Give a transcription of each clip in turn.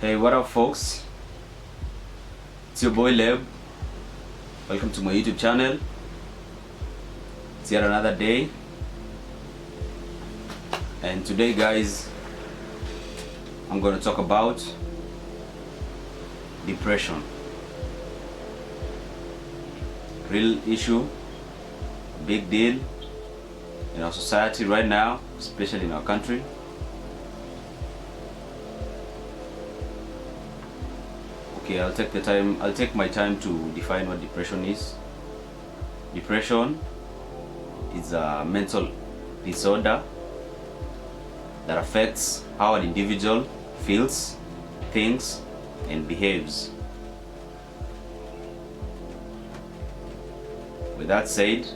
Hey, what up, folks? It's your boy Leb. Welcome to my YouTube channel. It's yet another day, and today, guys, I'm going to talk about depression. Real issue, big deal in our society right now, especially in our country. Okay, I'll take my time to define what depression is. Depression is a mental disorder that affects how an individual feels, thinks, and behaves. With that said,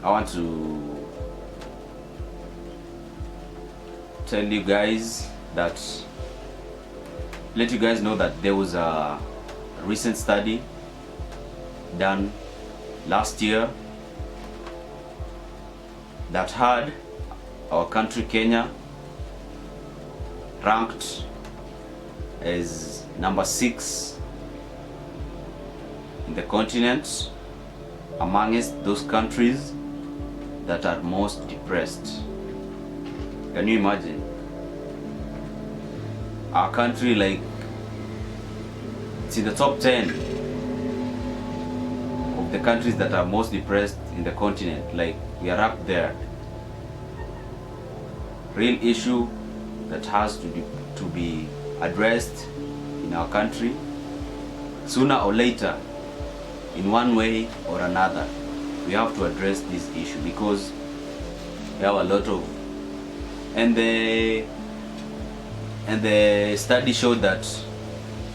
I want to tell you guys let you guys know that there was a recent study done last year that had our country, Kenya, ranked as number 6 in the continent amongst those countries that are most depressed. Can you imagine? Our country, like, it's in the top 10 of the countries that are most depressed in the continent. Like, we are up there. Real issue that has to be addressed in our country sooner or later, in one way or another. We have to address this issue because we have a lot of, and the study showed that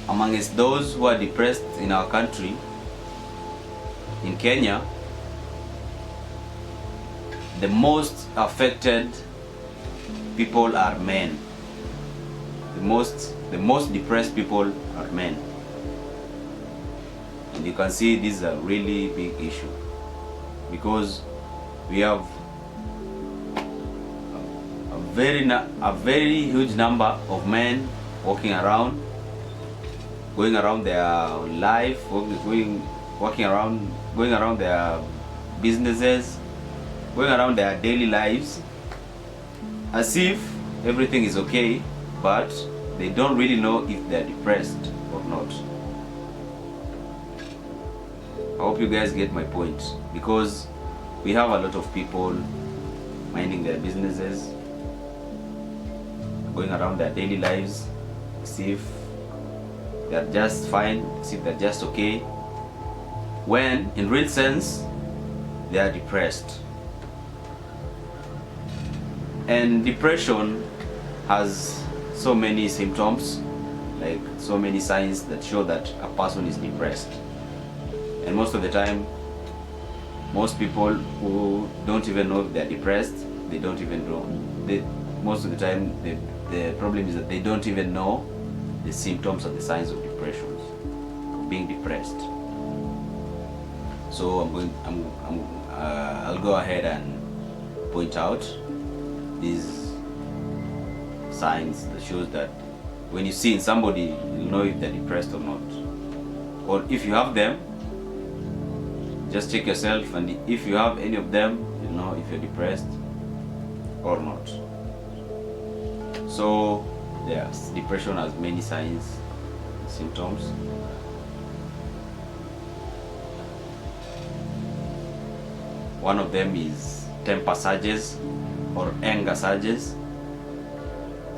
amongst those who are depressed in our country, in Kenya, the most affected people are men. The most depressed people are men. And you can see this is a really big issue because we have a very huge number of men walking around, going around their life, going around their businesses, going around their daily lives as if everything is okay, but they don't really know if they're depressed or not. I hope you guys get my point, because we have a lot of people minding their businesses, going around their daily lives as if they're just fine, as if they're just okay, when in real sense they are depressed. And depression has so many symptoms, like so many signs that show that a person is depressed. And most of the time, most people who don't even know if they're depressed, they don't even know. Most of the time, the problem is that they don't even know the symptoms or the signs of depression, of being depressed. So I'll go ahead and point out these signs that shows that when you see in somebody, you'll know if they're depressed or not. Or if you have them, just check yourself, and if you have any of them, you'll know if you're depressed or not. So yes, depression has many signs and symptoms. One of them is temper surges or anger surges.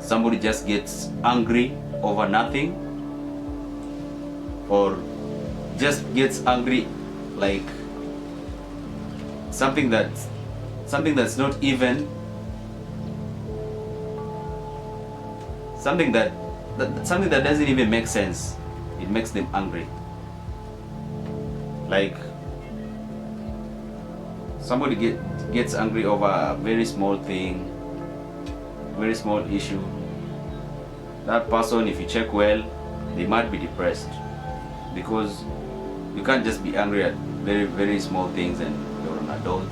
Somebody just gets angry over nothing, or just gets angry like something that's not even something that doesn't even make sense. It makes them angry. Like somebody gets angry over a very small thing, very small issue. That person, if you check well, they might be depressed, because you can't just be angry at very, very small things and you're an adult.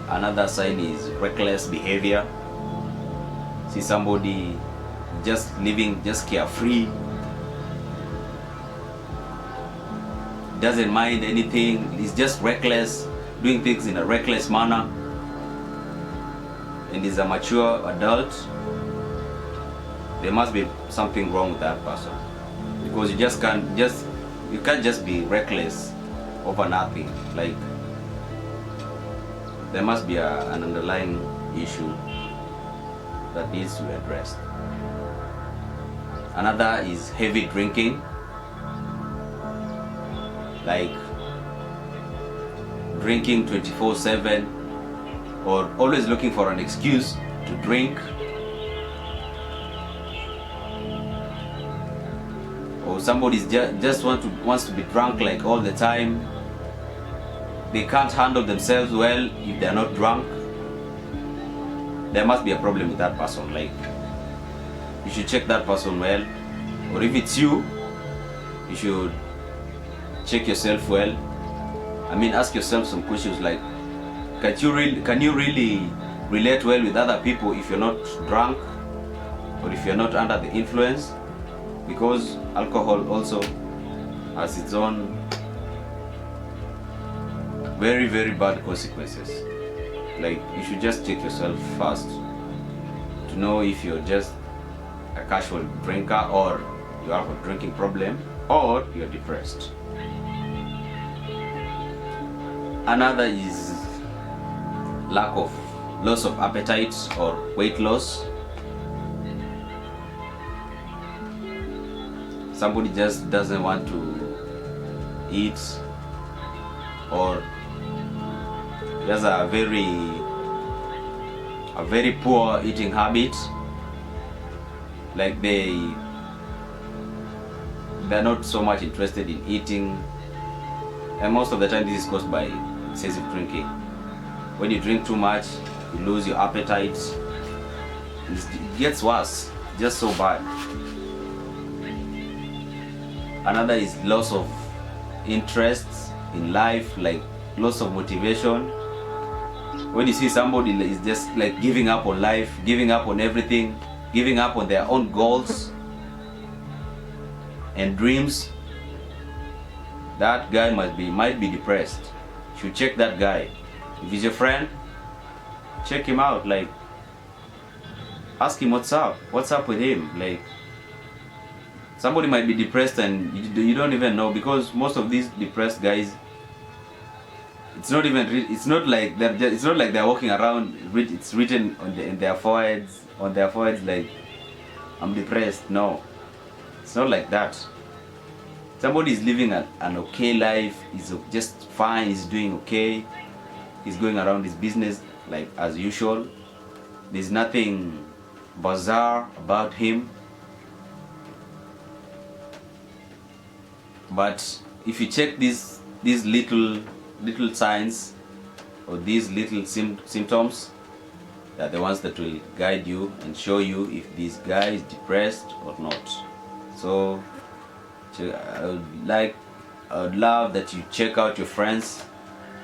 Another sign is reckless behavior. See somebody just living just carefree, doesn't mind anything, is just reckless, doing things in a reckless manner, and is a mature adult. There must be something wrong with that person, because you can't just be reckless over nothing. Like, there must be an underlying issue that needs to be addressed. Another is heavy drinking, like drinking 24/7, or always looking for an excuse to drink, or somebody's just wants to be drunk like all the time. They can't handle themselves well if they're not drunk. There must be a problem with that person. Like, you should check that person well, or if it's you should check yourself well. I mean, ask yourself some questions like, can you really relate well with other people if you're not drunk, or if you're not under the influence? Because alcohol also has its own very, very bad consequences. Like, you should just check yourself first to know if you're just a casual drinker, or you have a drinking problem, or you're depressed. Another is loss of appetite or weight loss. Somebody just doesn't want to eat, or has a very poor eating habit. Like, they're not so much interested in eating, and most of the time this is caused by excessive drinking. When you drink too much, you lose your appetite. It gets worse, just so bad. Another is loss of interest in life, like loss of motivation. When you see somebody is just like giving up on life, giving up on everything, giving up on their own goals and dreams, that guy might be depressed. You should check that guy. If he's your friend, check him out. Like, ask him what's up with him. Like, somebody might be depressed and you don't even know, because most of these depressed guys, it's not like they're walking around. It's written in their foreheads, like, I'm depressed. No, it's not like that. Somebody is living an okay life. He's just fine. He's doing okay. He's going around his business like as usual. There's nothing bizarre about him. But if you check these little signs, or these little symptoms, they're the ones that will guide you and show you if this guy is depressed or not. So I would love that you check out your friends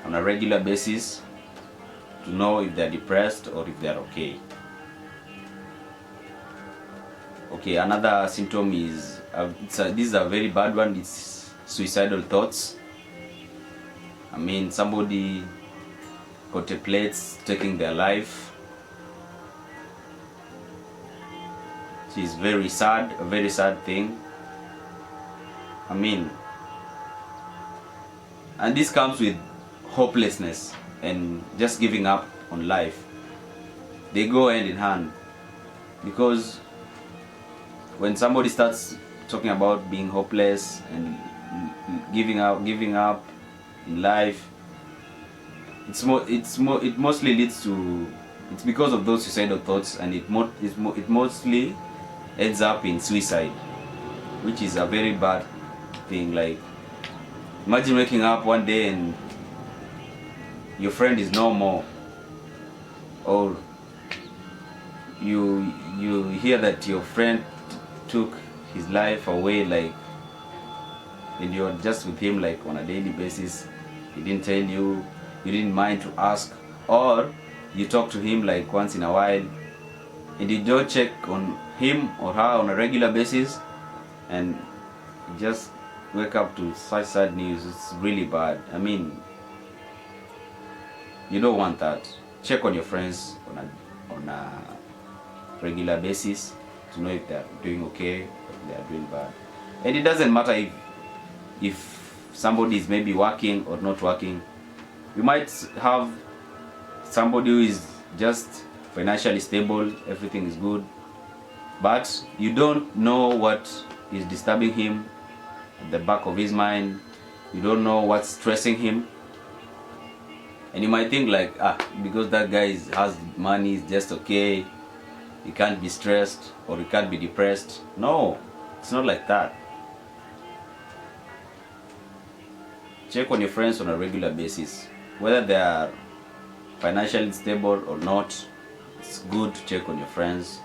on a regular basis to know if they're depressed or if they're okay. Okay, another symptom is this is a very bad one. It's suicidal thoughts. I mean, somebody contemplates taking their life. It's very sad, a very sad thing. I mean, and this comes with hopelessness and just giving up on life. They go hand in hand, because when somebody starts talking about being hopeless and giving up in life, it mostly leads to, it's because of those suicidal thoughts, and it mostly ends up in suicide, which is a very bad thing. Like, imagine waking up one day and your friend is no more, or you hear that your friend took his life away, like, and you're just with him like on a daily basis. He didn't tell you, you didn't mind to ask, or you talk to him like once in a while, and you don't check on him or her on a regular basis, and just wake up to such sad news. It's really bad. I mean, you don't want that. Check on your friends on a regular basis to know if they're doing okay or if they're doing bad. And it doesn't matter if somebody is maybe working or not working. You might have somebody who is just financially stable, everything is good, but you don't know what is disturbing him at the back of his mind. You don't know what's stressing him, and you might think like, because that guy has money, is just okay, he can't be stressed or he can't be depressed. No, it's not like that. Check on your friends on a regular basis, whether they are financially stable or not. It's good to check on your friends.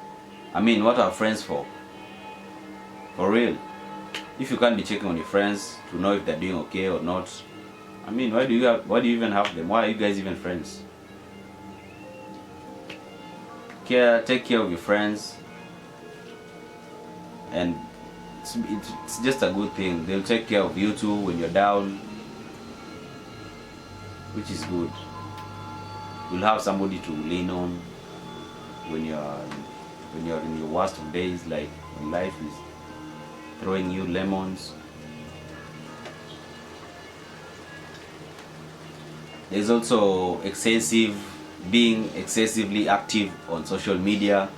I mean, what are friends for? For real. If you can't be checking on your friends to know if they're doing okay or not, I mean, why do you even have them? Why are you guys even friends? Take care of your friends, and it's just a good thing. They'll take care of you too when you're down, which is good. You'll have somebody to lean on when you're in your worst of days, like when life is throwing you lemons. There's also being excessively active on social media.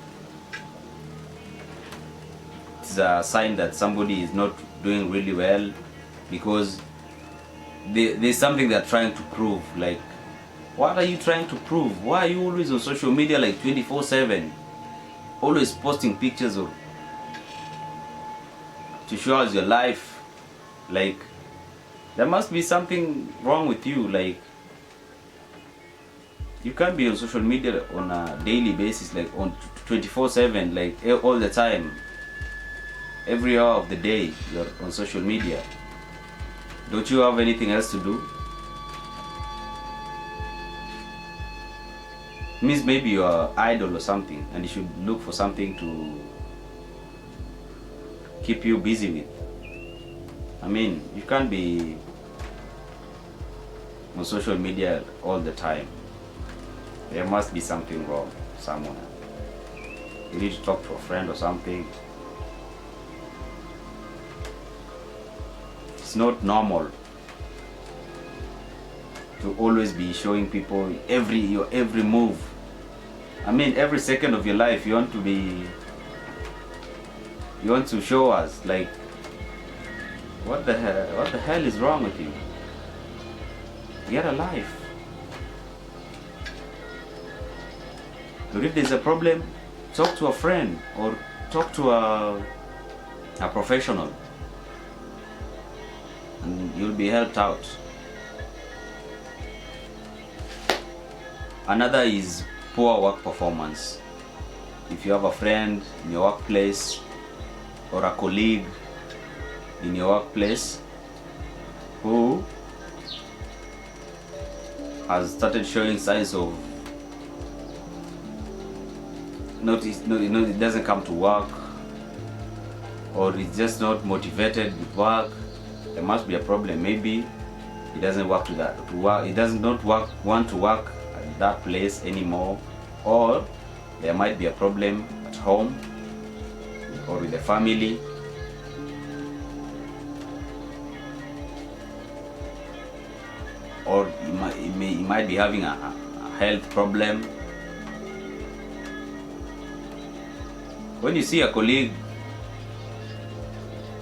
It's a sign that somebody is not doing really well, because there's something they're trying to prove. Like, what are you trying to prove? Why are you always on social media like 24/7? Always posting pictures to show us your life. Like, there must be something wrong with you. Like, you can't be on social media on a daily basis, like on 24/7, like all the time. Every hour of the day you're on social media. Don't you have anything else to do? Means maybe you're idle or something, and you should look for something to keep you busy with. I mean, you can't be on social media all the time. There must be something wrong somewhere. You need to talk to a friend or something. It's not normal to always be showing people your every move. I mean, every second of your life you want to show us. Like, what the hell is wrong with you? Get a life. But if there's a problem, talk to a friend or talk to a professional, and you'll be helped out. Another is poor work performance. If you have a friend in your workplace or a colleague in your workplace who has started showing signs of it doesn't come to work, or it's just not motivated with work, there must be a problem. Maybe it doesn't want to work at that place anymore, or there might be a problem at home or with the family. Or you might be having a health problem. When you see a colleague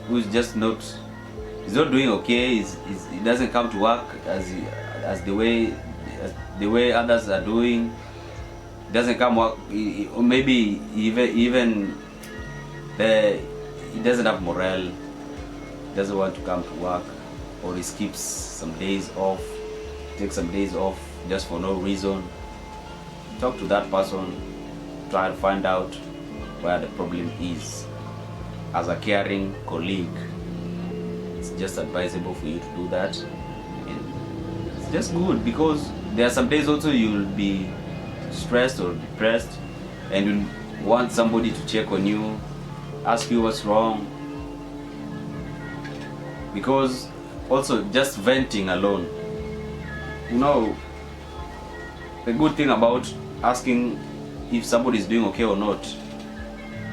who's just not doing okay, he doesn't come to work as the way others are doing, doesn't come work, or maybe even he doesn't have morale, doesn't want to come to work, or he skips some days off, takes some days off just for no reason. Talk to that person, try to find out where the problem is. As a caring colleague, it's just advisable for you to do that, and it's just good, because there are some days also you'll be stressed or depressed, and you want somebody to check on you, ask you what's wrong. Because also just venting alone, you know, the good thing about asking if somebody is doing okay or not,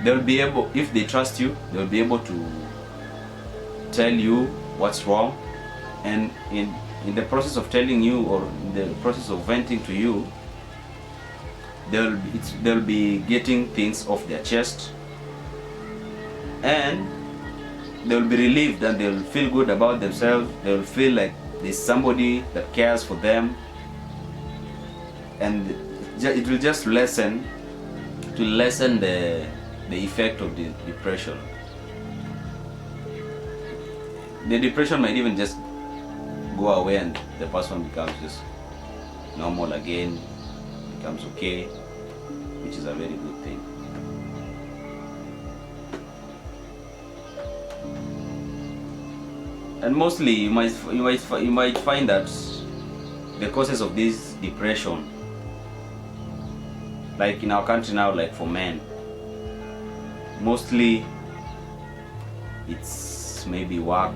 they'll be able, if they trust you, they'll be able to tell you what's wrong, and in the process of telling you, or in the process of venting to you, they'll be getting things off their chest, and they'll be relieved, and they'll feel good about themselves. They'll feel like there's somebody that cares for them, and it will just lessen the effect of the depression. The depression might even just go away, and the person becomes just normal again, becomes okay, which is a very good thing. And mostly you might find that the causes of this depression, like in our country now, like for men, mostly it's maybe work,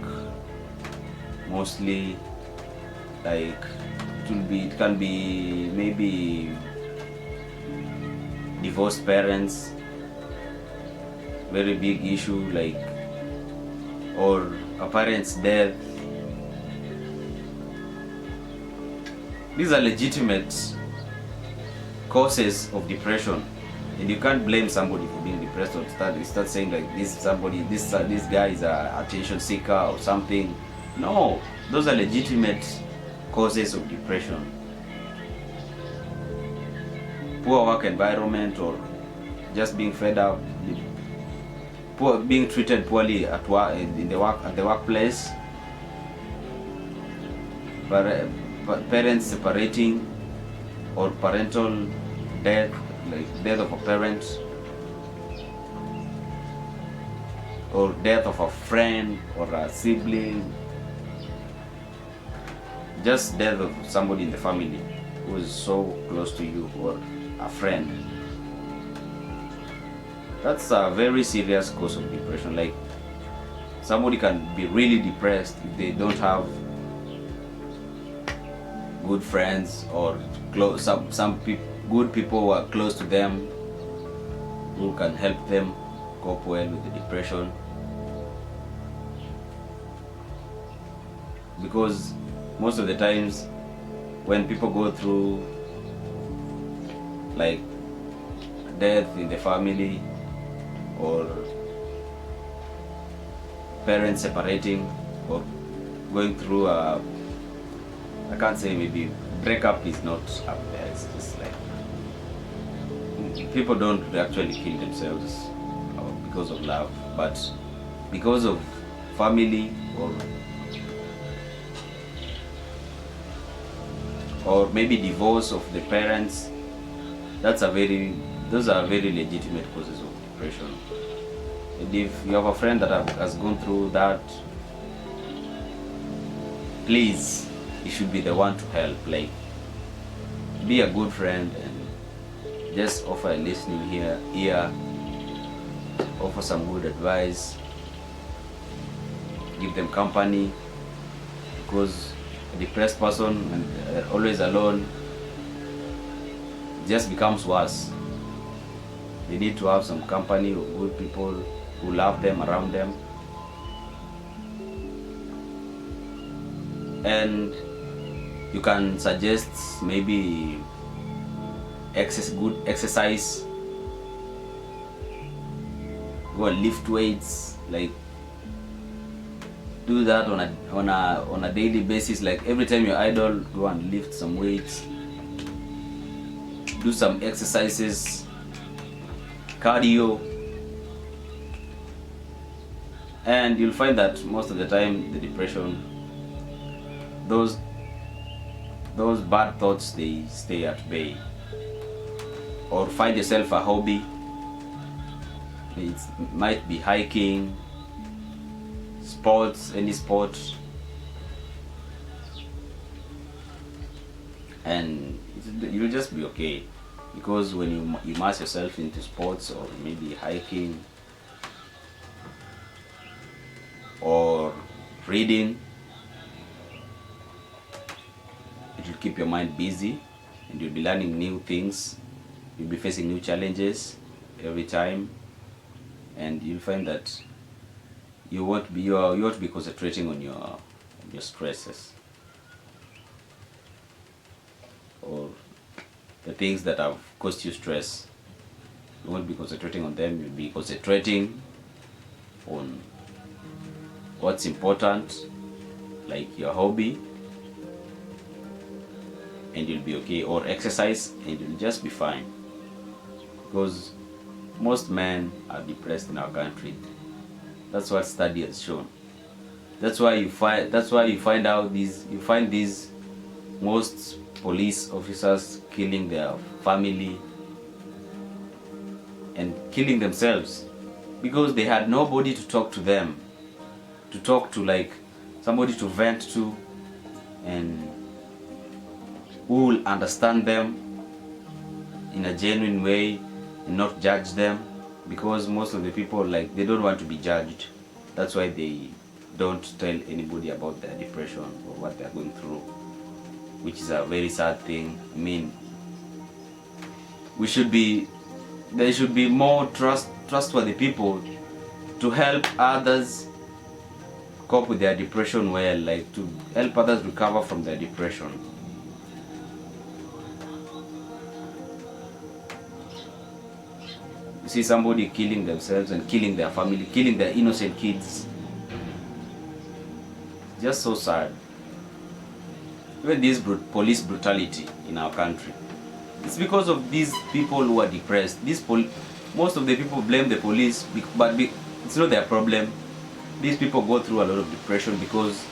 mostly like it can be maybe divorced parents, very big issue, like, or a parent's death. These are legitimate causes of depression, and you can't blame somebody for being depressed or start saying like this guy is a attention seeker or something. No, those are legitimate causes of depression. Poor work environment, or just being fed up, being treated poorly at work, at the workplace, parents separating, or parental death, like death of a parent, or death of a friend or a sibling, just death of somebody in the family who is so close to you, or a friend. That's a very serious cause of depression. Like, somebody can be really depressed if they don't have good friends, or good people who are close to them, who can help them cope well with the depression. Because most of the times when people go through like death in the family, or parents separating, or going through I can't say, maybe breakup is not up there, it's just like people don't actually kill themselves because of love, but because of family, or maybe divorce of the parents. Those are very legitimate causes of depression. And if you have a friend that has gone through that, please, you should be the one to help. Like, be a good friend and just offer a listening ear, offer some good advice, give them company, because a depressed person and always alone just becomes worse. They need to have some company of good people who love them around them. And you can suggest maybe good exercise, go and lift weights, like do that on a daily basis. Like, every time you're idle, go and lift some weights, do some exercises, cardio, and you'll find that most of the time the depression, those bad thoughts, they stay at bay. Or find yourself a hobby. It might be hiking, sports, any sport, and you'll just be okay. because when you immerse yourself into sports or maybe hiking or reading, it will keep your mind busy and you'll be learning new things. You'll be facing new challenges every time, and you'll find that you won't be concentrating on your stresses or the things that have caused you stress. You won't be concentrating on them. You'll be concentrating on what's important, like your hobby, and you'll be okay, or exercise and you'll just be fine. Because most men are depressed in our country. That's what study has shown. That's why you find these most police officers killing their family and killing themselves because they had nobody to talk to them, to talk to, like somebody to vent to, and who will understand them in a genuine way and not judge them, because most of the people, like, they don't want to be judged. That's why they don't tell anybody about their depression or what they're going through, which is a very sad thing. I mean, there should be more trustworthy people to help others cope with their depression well, like to help others recover from their depression. You see somebody killing themselves and killing their family, killing their innocent kids. Just so sad. Even this police brutality in our country, it's because of these people who are depressed. Most of the people blame the police, but it's not their problem. These people go through a lot of depression because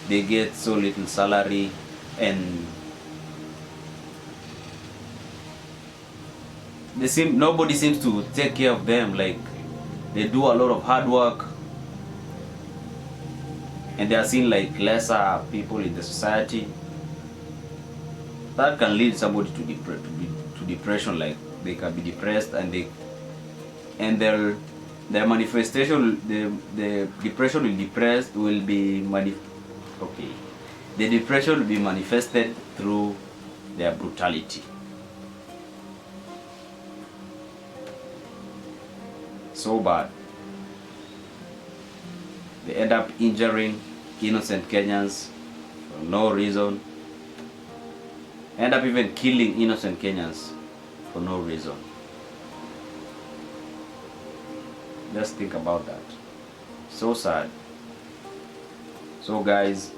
they get so little salary, and nobody seems to take care of them. Like, they do a lot of hard work and they are seen like lesser people in the society. That can lead somebody to depression. Like, they can be depressed and their manifestation, the depression will be the depression will be manifested through their brutality. So bad. They end up injuring innocent Kenyans for no reason. End up even killing innocent Kenyans for no reason. Just think about that. So sad. So guys,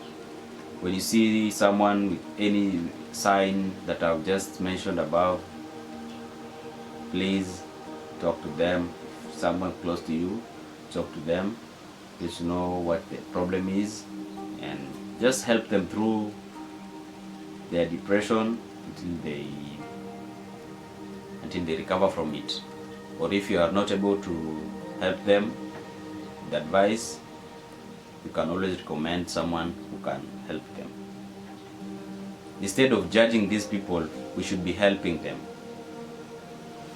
when you see someone with any sign that I've just mentioned above, please talk to them. If someone close to you, talk to them. Just know what the problem is and just help them through their depression until they recover from it. Or if you are not able to help them with advice, you can always recommend someone who can help them. Instead of judging these people, we should be helping them.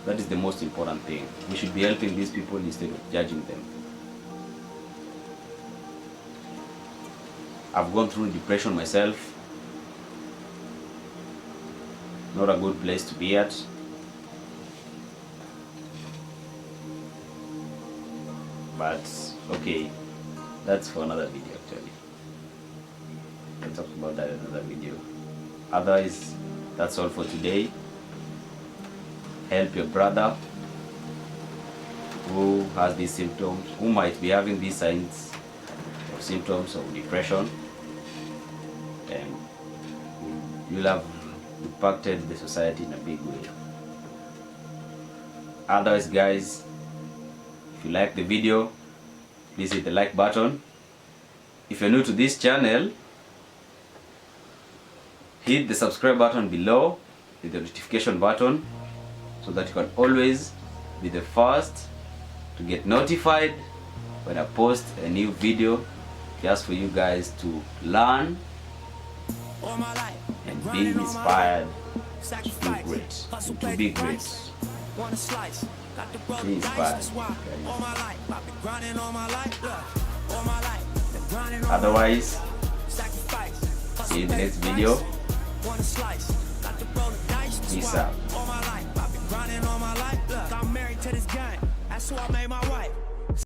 That is the most important thing. We should be helping these people instead of judging them. I've gone through depression myself. Not a good place to be at. But okay, that's for another video actually. We'll talk about that in another video. Otherwise, that's all for today. Help your brother who has these symptoms, who might be having these signs or symptoms of depression, and you'll have impacted the society in a big way. Otherwise guys, if you like the video, please hit the like button. If you're new to this channel, hit the subscribe button below with the notification button so that you can always be the first to get notified when I post a new video, just for you guys to learn and being inspired to do great, to be great. Be inspired, guys. Otherwise, see you in the next video. Peace out. I'm married to this game. That's who I made my wife.